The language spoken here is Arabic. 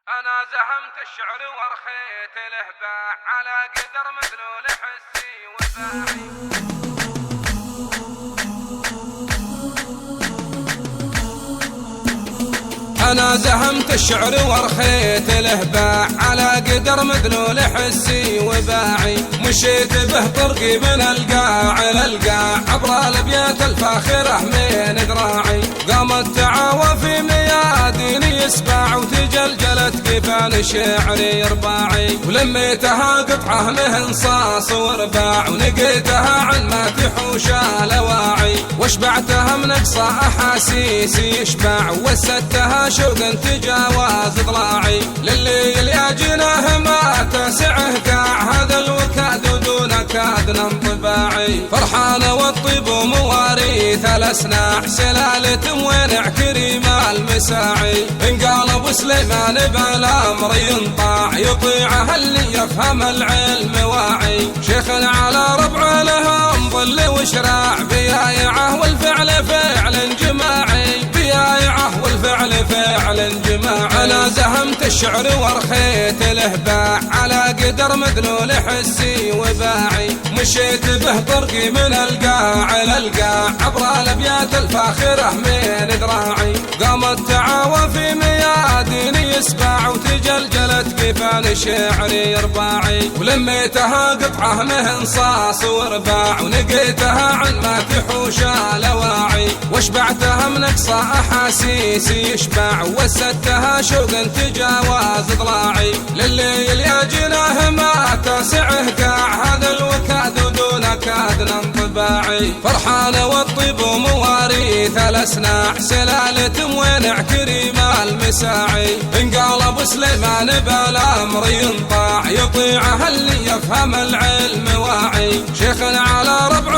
أنا زهمت الشعر ورخيت له باع على قدر مدلول حسي وباعي. أنا زهمت الشعر ورخيت له باع على قدر مدلول حسي وباعي. مشيت به طرقي من القاع للقاع عبر الابيات الفاخرة من ذراعي. قامت تعاوى في مياديني يسباع وتجلجلت كفان شعري رباعي. ولميتها قطعة من صاص ورباع ونقيتها عن ما تحوش الاواعي. واشبعتها من اقصى احاسيسي يشبع وسدتها شوقا تجاوز ضلاعي. لليل يا جناه ما تسعه قاع هذا الوكاد ودون كاد انطباعي. فرحانة والطيب ومواريث الاسناع سلالة وينع كريم المساعي. ان قال ابو سليمان بالامر ينطاع يطيعه اللي يفهم العلم واعي. شيخنا على ربع لهم ظل وشراع بيايعه والفعل فعل جماعي. بيايعه والفعل فعل جماعي. انا زهمت الشعر ورخيت له باع على قدر مدلول حسي وباعي. مشيت به طرقي من القاع للقاع عبر الابيات الفاخرة من ذراعي. قامت تعاوى في مياديني يسباع وتجلجلت كفان شعري رباعي. ولميتها قطعة من صاص ورباع ونقيتها عن ما تحوش الاواعي. واشبعتها من اقصى احاسيسي يشبع وسدتها شوقا تجاوز ضلاعي. لليل يا جناه ما تسعه قاع هذا الوكاد ودون كاد انطباعي. فرحانة والطيب ومواريث الاسناع سلالة وينع كريم المساعي. ان قال ابو سليمان بالامر ينطاع يطيعه اللي يفهم العلم واعي. شيخنا على ربع